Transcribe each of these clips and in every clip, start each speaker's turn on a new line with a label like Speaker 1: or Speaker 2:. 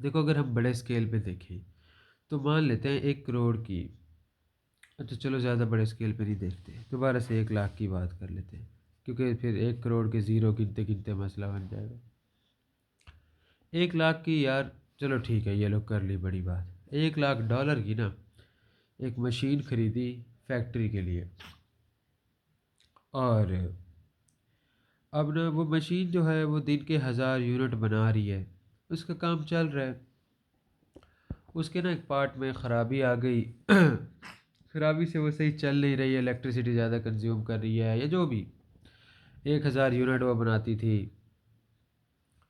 Speaker 1: देखो, अगर हम बड़े स्केल पे देखें तो मान लेते हैं 1 करोड़ की। अच्छा चलो, ज़्यादा बड़े स्केल पे नहीं देखते, दोबारा से 1 लाख की बात कर लेते हैं, क्योंकि फिर 1 करोड़ के ज़ीरो गिनते गिनते मसला बन जाएगा। 1 लाख की यार, चलो ठीक है, ये लोग कर ली बड़ी बात। $1 लाख की ना एक मशीन खरीदी फैक्ट्री के लिए। और अब ना वो मशीन जो है वो दिन के 1000 यूनिट बना रही है, उसका काम चल रहा है। उसके ना एक पार्ट में ख़राबी आ गई। ख़राबी से वो सही चल नहीं रही है, इलेक्ट्रिसिटी ज़्यादा कंज्यूम कर रही है या जो भी। 1000 यूनिट वो बनाती थी,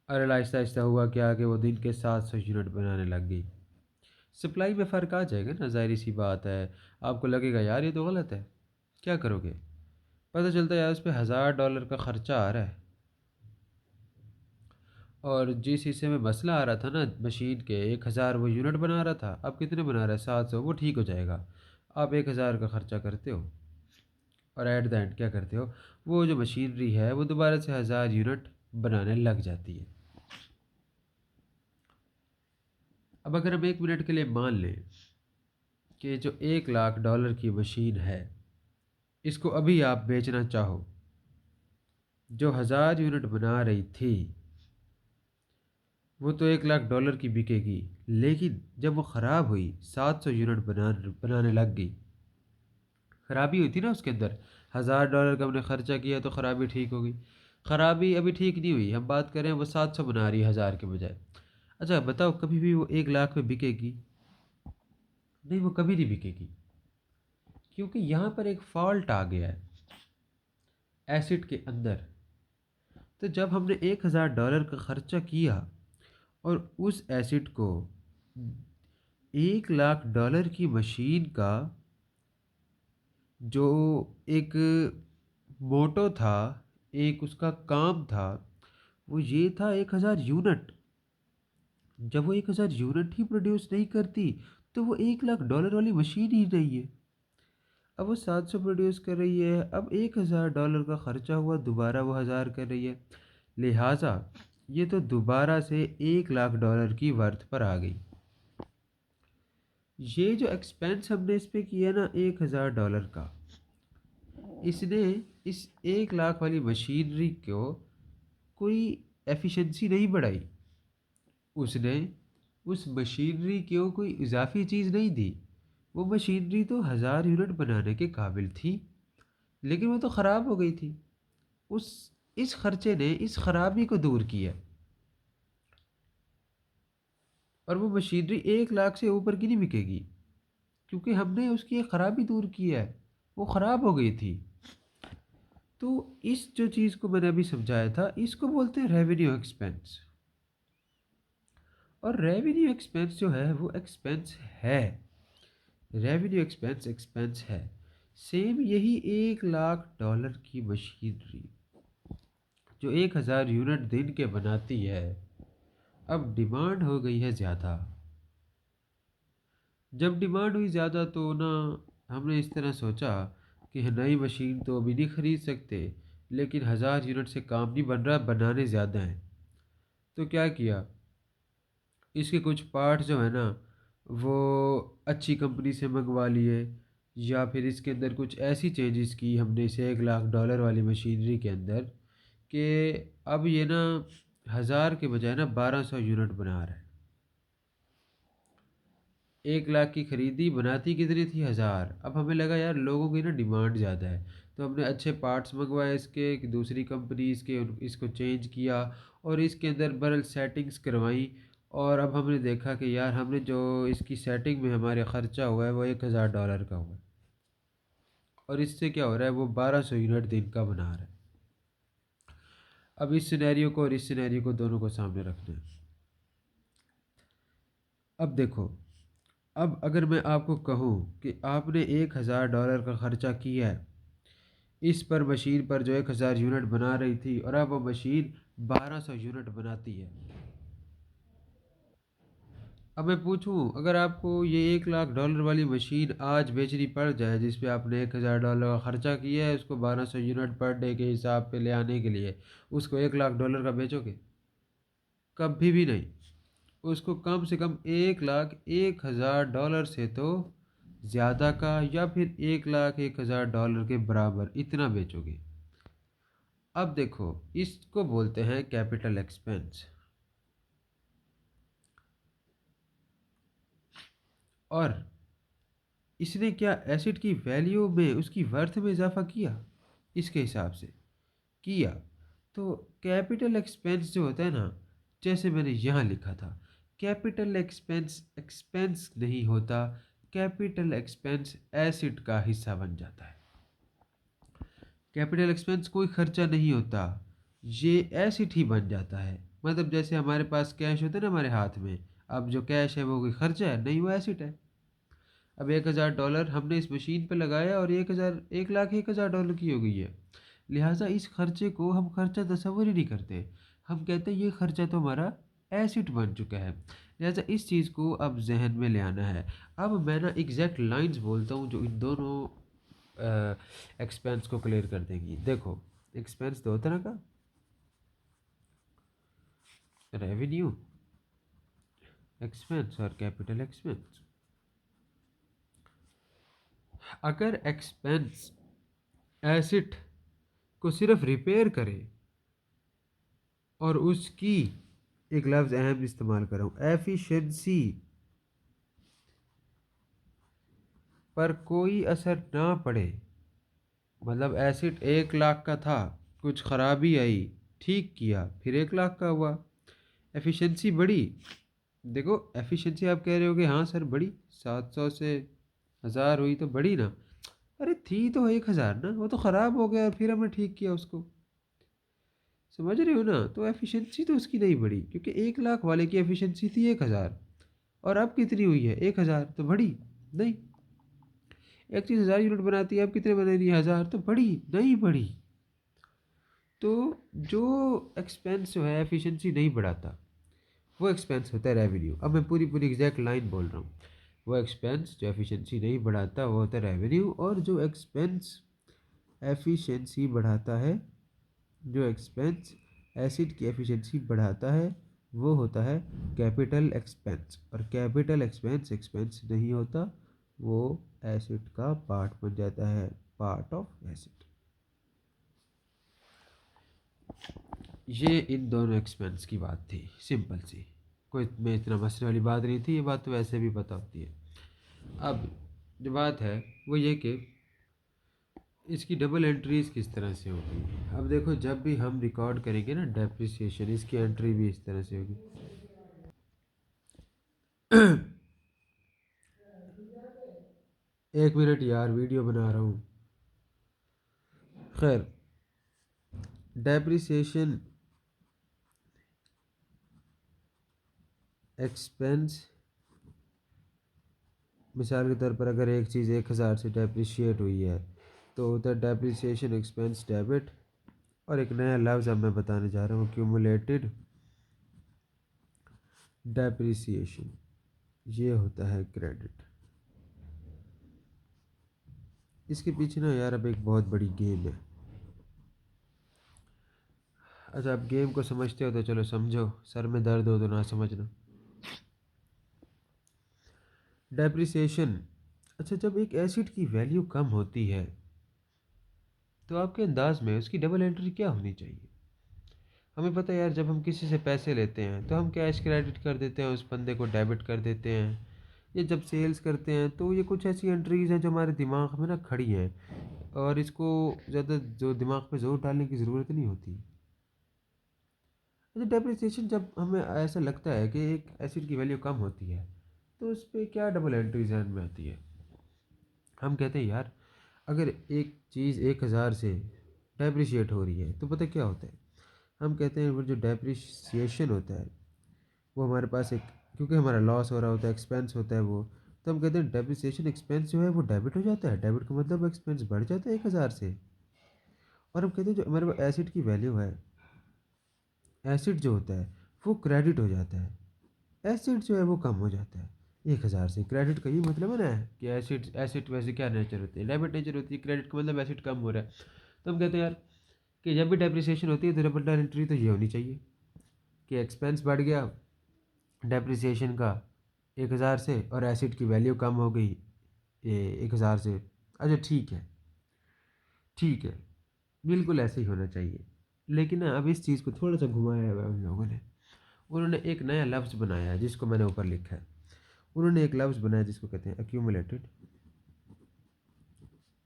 Speaker 1: और आहिस्ता आहिस्ता हुआ क्या कि वो दिन के 700 यूनिट बनाने लग गई। सप्लाई में फ़र्क आ जाएगा ना, ज़ाहिर सी बात है। आपको लगेगा यार ये तो गलत है, क्या करोगे? पता चलता है यार उस पर $1000 का ख़र्चा आ रहा है। और जिस हिस्से में मसला आ रहा था ना मशीन के, 1000 वो यूनिट बना रहा था, अब कितने बना रहा है? 700। वो ठीक हो जाएगा। आप 1000 का ख़र्चा करते हो, और एट द एंड क्या करते हो? वो जो मशीनरी है वो दोबारा से 1000 यूनिट बनाने लग जाती है। अब अगर हम 1 मिनट के लिए मान लें कि जो $1 लाख की मशीन है, इसको अभी आप बेचना चाहो, जो 1000 यूनिट बना रही थी वो तो $1 लाख की बिकेगी। लेकिन जब वो ख़राब हुई, 700 यूनिट बनाने लग गई, ख़राबी हुई थी ना उसके अंदर। $1000 का हमने ख़र्चा किया तो ख़राबी ठीक हो गई। ख़राबी अभी ठीक नहीं हुई, हम बात करें वो 700 बना रही है 1000 के बजाय। अच्छा बताओ, कभी भी वो 1 लाख में बिकेगी? नहीं, वो कभी नहीं बिकेगी, क्योंकि यहाँ पर एक फॉल्ट आ गया है एसिड के अंदर। तो जब हमने $1000 का ख़र्चा किया और उस एसिड को $1 लाख की मशीन का जो एक मोटो था, एक उसका काम था, वो ये था 1000 यूनिट। जब वो 1000 यूनिट ही प्रोड्यूस नहीं करती तो वो $1 लाख वाली मशीन ही नहीं है। अब वो 700 प्रोड्यूस कर रही है, अब $1000 का खर्चा हुआ, दोबारा वो 1000 कर रही है। लिहाजा ये तो दोबारा से $1 लाख की वर्थ पर आ गई। ये जो एक्सपेंस हमने इस पे किया ना $1000 का, इसने इस 1 लाख वाली मशीनरी को कोई एफिशिएंसी नहीं बढ़ाई। उसने उस मशीनरी को कोई इजाफी चीज़ नहीं दी। वो मशीनरी तो 1000 यूनिट बनाने के काबिल थी, लेकिन वो तो ख़राब हो गई थी। उस इस खर्चे ने इस खराबी को दूर किया, और वो मशीनरी 1 लाख से ऊपर की नहीं बिकेगी, क्योंकि हमने उसकी एक खराबी दूर की है। वो ख़राब हो गई थी। तो इस जो चीज़ को मैंने अभी समझाया था, इसको बोलते हैं रेवेन्यू एक्सपेंस। और रेवेन्यू एक्सपेंस जो है वो एक्सपेंस है। रेवेन्यू एक्सपेंस एक्सपेंस है। सेम यही $1 लाख की मशीनरी जो 1000 यूनिट दिन के बनाती है, अब डिमांड हो गई है ज़्यादा। जब डिमांड हुई ज़्यादा तो ना हमने इस तरह सोचा कि नई मशीन तो अभी नहीं ख़रीद सकते, लेकिन 1000 यूनिट से काम नहीं बन रहा, बनाने ज़्यादा हैं। तो क्या किया, इसके कुछ पार्ट जो है ना वो अच्छी कंपनी से मंगवा लिए, या फिर इसके अंदर कुछ ऐसी चेंजेस की हमने इसे $1 लाख वाली मशीनरी के अंदर, कि अब ये ना 1000 के बजाय ना 1200 यूनिट बना रहा है। 1 लाख की खरीदी, बनाती कितनी थी? 1000। अब हमें लगा यार लोगों की ना डिमांड ज़्यादा है, तो हमने अच्छे पार्ट्स मंगवाए इसके कि दूसरी कंपनीज़ के, इसको चेंज किया और इसके अंदर बरल सेटिंग्स करवाई। और अब हमने देखा कि यार हमने जो इसकी सेटिंग में हमारे ख़र्चा हुआ है वो $1000 का हुआ है, और इससे क्या हो रहा है, वो 1200 यूनिट दिन का बना रहा है। अब इस सिनेरियो को और इस सिनेरियो को दोनों को सामने रखना है। अब देखो, अब अगर मैं आपको कहूँ कि आपने $1000 का ख़र्चा किया है इस पर मशीन पर जो 1000 यूनिट बना रही थी, और अब वो मशीन 1200 यूनिट बनाती है। अब मैं पूछूं, अगर आपको ये $1 लाख वाली मशीन आज बेचनी पड़ जाए, जिस पे आपने $1000 का खर्चा किया है, उसको 1200 यूनिट पर डे के हिसाब पे ले आने के लिए, उसको $1 लाख का बेचोगे? कभी भी नहीं। उसको कम से कम 1,01,000 डॉलर से तो ज़्यादा का, या फिर 1,01,000 डॉलर के बराबर इतना बेचोगे। अब देखो, इसको बोलते हैं कैपिटल एक्सपेंस। और इसने क्या एसिड की वैल्यू में, उसकी वर्थ में इजाफा किया? इसके हिसाब से किया। तो कैपिटल एक्सपेंस जो होता है ना, जैसे मैंने यहाँ लिखा था, कैपिटल एक्सपेंस एक्सपेंस नहीं होता, कैपिटल एक्सपेंस एसिड का हिस्सा बन जाता है। कैपिटल एक्सपेंस कोई खर्चा नहीं होता, ये एसिड ही बन जाता है। मतलब जैसे हमारे पास कैश होता है ना हमारे हाथ में, अब जो कैश है वो कोई खर्चा है नहीं, वो एसिड है। अब 1,000 डॉलर हमने इस मशीन पे लगाया और 1,01,01,000 डॉलर की हो गई है। लिहाजा इस खर्चे को हम खर्चा तस्वर ही नहीं करते, हम कहते हैं ये खर्चा तो हमारा एसिड बन चुका है। लिहाजा इस चीज़ को अब जहन में ले आना है। अब मैं ना एग्जैक्ट लाइंस बोलता हूँ जो इन दोनों एक्सपेंस को क्लियर कर देंगी। देखो, एक्सपेंस दो तरह का, रेवेन्यू एक्सपेंस और कैपिटल एक्सपेंस। अगर एक्सपेंस एसिड को सिर्फ रिपेयर करे और उसकी, एक लफ्ज़ अहम इस्तेमाल कर रहा हूँ, एफिशिएंसी पर कोई असर ना पड़े, मतलब एसिड 1,00,000 का था, कुछ ख़राबी आई, ठीक किया, फिर 1,00,000 का हुआ, एफिशिएंसी बढ़ी। देखो एफिशिएंसी आप कह रहे हो कि हाँ सर बढ़ी, 700 से 1,000 हुई तो बढ़ी ना। अरे थी तो 1,000 ना, वो तो ख़राब हो गया और फिर हमने ठीक किया उसको। समझ रहे हो ना? तो एफिशिएंसी तो उसकी नहीं बढ़ी, क्योंकि 1,00,000 वाले की एफिशिएंसी थी 1,000, और अब कितनी हुई है 1,000, तो बढ़ी नहीं। एक चीज़ 1,000 यूनिट बनाती है, अब कितने बना रही है 1,000, तो बढ़ी नहीं बढ़ी। तो जो एक्सपेंस जो है एफिशिएंसी नहीं बढ़ाता, वो एक्सपेंस होता है रेवेन्यू। अब मैं पूरी पूरी एग्जैक्ट लाइन बोल रहा हूँ। वो एक्सपेंस जो एफिशिएंसी नहीं बढ़ाता वो होता है रेवेन्यू, और जो एक्सपेंस एफिशिएंसी बढ़ाता है, जो एक्सपेंस एसिड की एफिशिएंसी बढ़ाता है, वो होता है कैपिटल एक्सपेंस। और कैपिटल एक्सपेंस एक्सपेंस नहीं होता, वो एसिड का पार्ट बन जाता है, पार्ट ऑफ एसिड। ये इन दोनों एक्सपेंस की बात थी, सिंपल सी, कोई में इतना मसले वाली बात नहीं थी, ये बात तो वैसे भी पता होती है। अब जो बात है वो ये कि इसकी डबल एंट्रीज किस तरह से होगी। अब देखो, जब भी हम रिकॉर्ड करेंगे ना डेप्रिसिएशन, इसकी एंट्री भी इस तरह से होगी। 1 मिनट यार, वीडियो बना रहा हूँ। खैर, डेप्रिसिएशन एक्सपेंस, मिसाल के तौर पर अगर एक चीज़ 1,000 से डेप्रिशिएट हुई है तो होता है डेप्रिसिएशन एक्सपेंस डेबिट। और एक नया लफ्ज़ अब मैं बताने जा रहा हूँ, क्यूमुलेटेड डेप्रिसिएशन, ये होता है क्रेडिट। इसके पीछे ना यार अब एक बहुत बड़ी गेम है। अच्छा, आप गेम को समझते हो तो चलो समझो, सर में दर्द हो तो ना समझना। डेप्रिसिएशन, अच्छा जब एक एसिड की वैल्यू कम होती है तो आपके अंदाज में उसकी डबल एंट्री क्या होनी चाहिए? हमें पता है यार, जब हम किसी से पैसे लेते हैं तो हम कैश क्रेडिट कर देते हैं, उस बंदे को डेबिट कर देते हैं। ये जब सेल्स करते हैं तो ये कुछ ऐसी एंट्रीज हैं जो हमारे दिमाग में ना खड़ी हैं, और इसको ज़्यादा जो दिमाग पे जोर डालने की ज़रूरत नहीं होती। अच्छा, डेप्रिसिएशन जब हमें ऐसा लगता है कि एक एसिड की वैल्यू कम होती है तो उस पर क्या डबल एंट्री जहन में आती है? हम कहते हैं यार, अगर एक चीज़ 1,000 से डेप्रिशिएट हो रही है तो पता क्या होता है, हम कहते हैं वो जो डेप्रिसिएशन होता है वो हमारे पास एक, क्योंकि हमारा लॉस हो रहा होता है, एक्सपेंस होता है वो, तो हम कहते हैं डेप्रिसिएशन एक्सपेंस जो है वो डेबिट हो जाता है। डेबिट का मतलब एक्सपेंस बढ़ जाता है 1,000 से। और हम कहते हैं जो हमारे पास एसिड की वैल्यू है, एसिड जो होता है वो क्रेडिट हो जाता है, एसिड जो है वो कम हो जाता है 1,000 से। क्रेडिट का ये मतलब है ना कि एसिड, एसिड वैसे क्या नेचर होती है, डेबिट नेचर होती है, क्रेडिट का मतलब एसिड कम हो रहा है। तो हम कहते हैं यार कि जब भी डेप्रिसिएशन होती है तो डबल एंट्री तो ये होनी चाहिए कि एक्सपेंस बढ़ गया डेप्रिसिएशन का 1000 से, और एसिड की वैल्यू कम हो गई ये 1000 से। अच्छा ठीक है, ठीक है, बिल्कुल ऐसे ही होना चाहिए। लेकिन ना अब इस चीज़ को थोड़ा सा घुमाया हुआ है उन लोगों ने। उन्होंने एक नया लफ्ज़ बनाया है जिसको मैंने ऊपर लिखा है। उन्होंने एक लफ्ज़ बनाया जिसको कहते हैं एक्यूमुलेटेड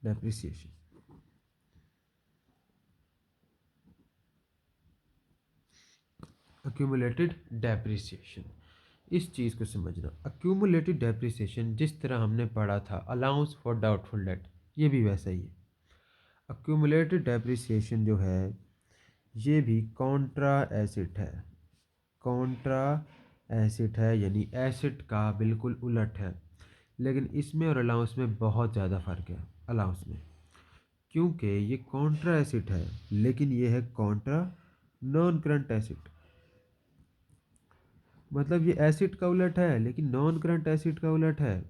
Speaker 1: डेप्रिसिएशन। एक्यूमुलेटेड डेप्रिसिएशन, इस चीज़ को समझना। एक्यूमुलेटेड डेप्रिसिएशन जिस तरह हमने पढ़ा था अलाउंस फॉर डाउटफुल डेट, ये भी वैसा ही है। एक्यूमुलेटेड डेप्रिसिएशन जो है ये भी कॉन्ट्रा एसिड है। कॉन्ट्रा एसिड है यानी एसिड का बिल्कुल उलट है। लेकिन इसमें और अलाउंस में बहुत ज़्यादा फ़र्क है। अलाउंस में क्योंकि ये कॉन्ट्रा एसिड है लेकिन ये है कॉन्ट्रा नॉन करंट एसिड। मतलब ये एसिड का उलट है लेकिन नॉन करंट एसिड का उलट है।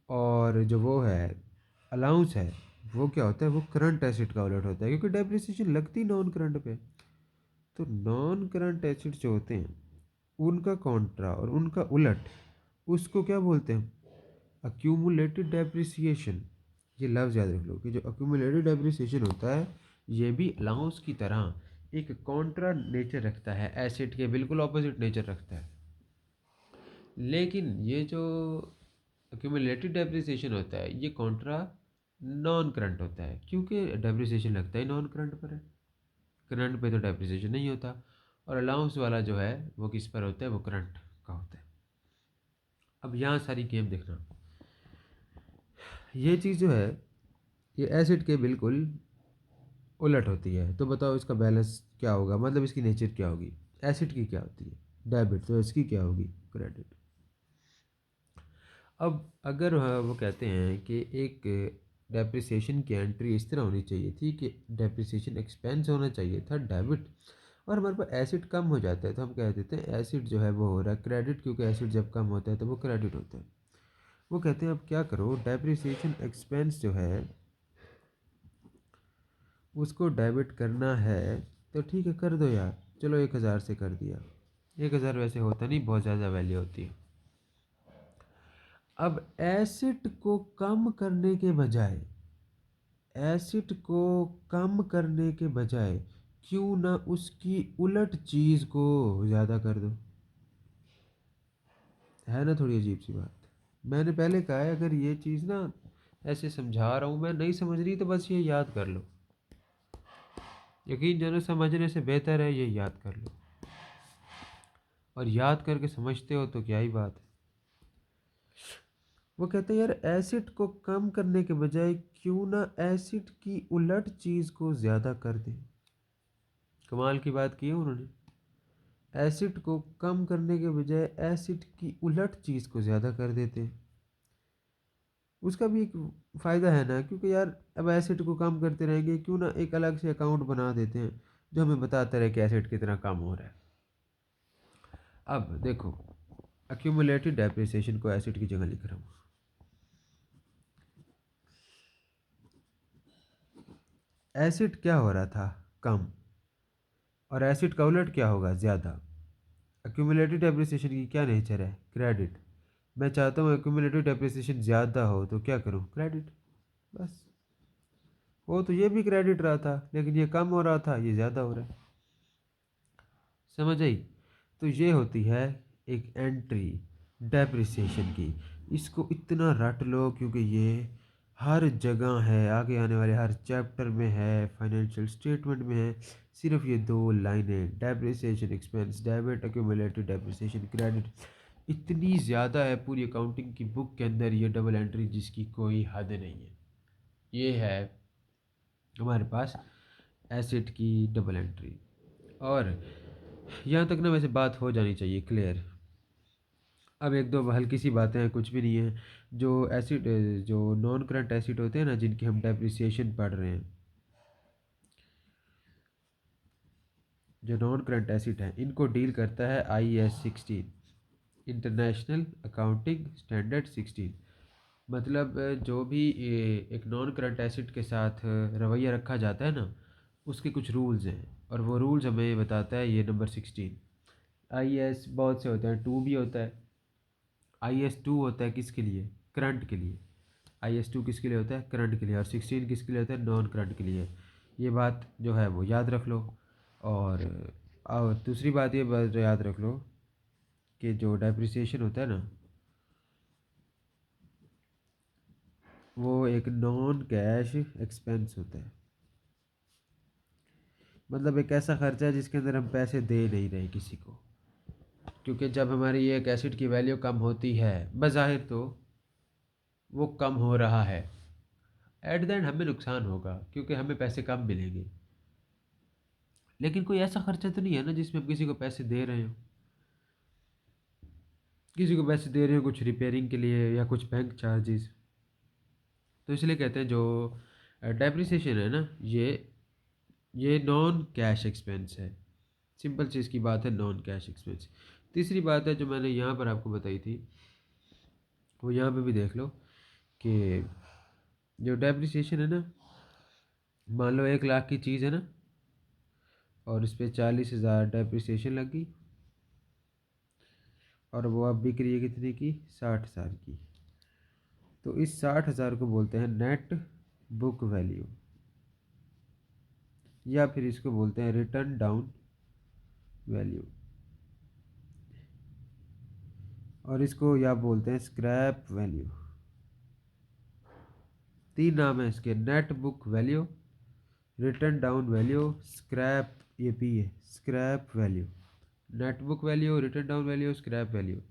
Speaker 1: और जो वो है अलाउंस है वो क्या होता है, वो करंट एसिड का उलट होता है क्योंकि डेप्रिसिएशन लगती नॉन करंट पे। तो नॉन करंट एसिड जो होते हैं उनका कॉन्ट्रा और उनका उलट, उसको क्या बोलते हैं, अक्यूमुलेटेड डेप्रिसिएशन। ये लफ्ज़ याद रख लो कि जो अक्यूमुलेटेड डेप्रिसिएशन होता है ये भी अलाउंस की तरह एक कॉन्ट्रा नेचर रखता है, एसिड के बिल्कुल ऑपोजिट नेचर रखता है। लेकिन ये जो अक्यूमुलेटेड डेप्रिसिएशन होता है ये कॉन्ट्रा नॉन करंट होता है क्योंकि डेप्रिसिएशन लगता ही नॉन करंट पर है। करंट पे तो डेप्रिसिएशन नहीं होता। और अलाउंस वाला जो है वो किस पर होता है, वो करंट का होता है। अब यहाँ सारी गेम देखना, ये चीज़ जो है ये एसिड के बिल्कुल उलट होती है। तो बताओ इसका बैलेंस क्या होगा, मतलब इसकी नेचर क्या होगी। एसिड की क्या होती है, डेबिट, तो इसकी क्या होगी, क्रेडिट। अब अगर वो कहते हैं कि एक डेप्रिसिएशन की एंट्री इस तरह होनी चाहिए थी कि डेप्रिसिएशन एक्सपेंस होना चाहिए था डेबिट, और हमारे पास एसिड कम हो जाता है तो हम कह देते हैं एसिड जो है वो हो रहा है क्रेडिट, क्योंकि एसिड जब कम होता है तो वो क्रेडिट होता है। वो कहते हैं अब क्या करो, डेप्रिसिएशन एक्सपेंस जो है उसको डेबिट करना है तो ठीक है कर दो यार, चलो 1000 से कर दिया। 1000 वैसे होता नहीं, बहुत ज़्यादा वैल्यू होती है। अब एसिड को कम करने के बजाय, एसिड को कम करने के बजाय क्यों ना उसकी उलट चीज़ को ज़्यादा कर दो। है ना थोड़ी अजीब सी बात। मैंने पहले कहा है अगर ये चीज़ ना ऐसे समझा रहा हूँ, मैं नहीं समझ रही तो बस ये याद कर लो। यकीन जानो समझने से बेहतर है ये याद कर लो, और याद करके समझते हो तो क्या ही बात है। वो कहते हैं यार एसिड को कम करने के बजाय क्यों ना एसिड की उलट चीज़ को ज़्यादा कर दें। कमाल की बात की है उन्होंने। एसिड को कम करने के बजाय एसिड की उलट चीज़ को ज़्यादा कर देते हैं। उसका भी एक फ़ायदा है ना, क्योंकि यार अब एसिड को कम करते रहेंगे क्यों ना एक अलग से अकाउंट बना देते हैं जो हमें बताता रहे कि एसिड कितना कम हो रहा है। अब देखो एक्यूमुलेटेड डेप्रिसिएशन को एसिड की जगह लिख रहा हूँ। एसिड क्या हो रहा था, कम, और एसिड का उलट क्या होगा, ज़्यादा। एक्यूमुलेटेड डेप्रिसिएशन की क्या नेचर है, क्रेडिट। मैं चाहता हूँ एक्यूमुलेटेड डेप्रिसिएशन ज़्यादा हो तो क्या करूँ, क्रेडिट। बस वो तो ये भी क्रेडिट रहा था लेकिन ये कम हो रहा था, ये ज़्यादा हो रहा है। समझ आई। तो ये होती है एक एंट्री डेप्रिसिएशन की। इसको इतना रट लो क्योंकि ये हर जगह है, आगे आने वाले हर चैप्टर में है, फाइनेंशियल स्टेटमेंट में है। सिर्फ ये दो लाइनें, depreciation expense debit, accumulated depreciation credit, इतनी ज़्यादा है पूरी अकाउंटिंग की बुक के अंदर ये डबल एंट्री जिसकी कोई हद नहीं है। ये है हमारे पास एसिड की डबल एंट्री। और यहाँ तक ना वैसे बात हो जानी चाहिए क्लियर। अब एक दो हल्की सी बातें हैं, कुछ भी नहीं है। जो एसिड, जो नॉन करंट एसिड होते हैं ना जिनकी हम डेप्रिसिएशन पढ़ रहे हैं, जो नॉन करंट एसिड हैं इनको डील करता है IAS 16, इंटरनेशनल अकाउंटिंग स्टैंडर्ड 16। मतलब जो भी एक नॉन करंट एसिड के साथ रवैया रखा जाता है ना, उसके कुछ रूल्स हैं और वो रूल्स हमें बताता है ये नंबर 16, आई एस बहुत से होते हैं, टू भी होता है। आई एस टू होता है किसके लिए? करंट के लिए। आई एस टू किसके लिए होता है? करंट के लिए। और 16 किसके लिए होता है? नॉन करंट के लिए। ये बात जो है वो याद रख लो। और दूसरी बात ये बात याद रख लो कि जो डेप्रिसिएशन होता है ना, वो एक नॉन कैश एक्सपेंस होता है। मतलब एक ऐसा खर्चा है जिसके अंदर हम पैसे दे नहीं रहे किसी को, क्योंकि जब हमारी एक एसिड की वैल्यू कम होती है, बज़ाहिर तो वो कम हो रहा है, एट द एंड हमें नुकसान होगा क्योंकि हमें पैसे कम मिलेंगे। लेकिन कोई ऐसा खर्चा तो नहीं है ना जिसमें हम किसी को पैसे दे रहे हो, किसी को पैसे दे रहे हो कुछ रिपेयरिंग के लिए या कुछ बैंक चार्जेस। तो इसलिए कहते हैं जो डेप्रिसिएशन है ना, ये नॉन कैश एक्सपेंस है। सिंपल चीज़ की बात है, नॉन कैश एक्सपेंस। तीसरी बात है जो मैंने यहाँ पर आपको बताई थी, वो यहाँ पे भी देख लो कि जो डेप्रिसिएशन है ना, मान लो 1 लाख की चीज़ है ना, और इस पर 40,000 डेप्रिसिएशन लगी, और वो अब बिक रही है कितने की? 60,000 की। तो इस 60,000 को बोलते हैं नेट बुक वैल्यू, या फिर इसको बोलते हैं रिटर्न डाउन वैल्यू, और इसको या बोलते हैं स्क्रैप वैल्यू। तीन नाम है इसके: net book value, return down value, scrap, ये भी है scrap value. Net book value, return down value, scrap value.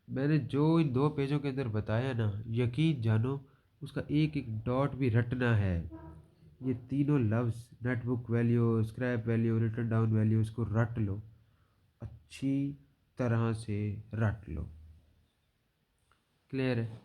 Speaker 1: मैंने जो इन 2 पेजों के अंदर बताया ना, यकीन जानो उसका एक एक डॉट भी रटना है। ये तीनों लफ्ज़ net book value, scrap value, return down value, इसको रट लो, अच्छी तरह से रट लो। क्लियर है?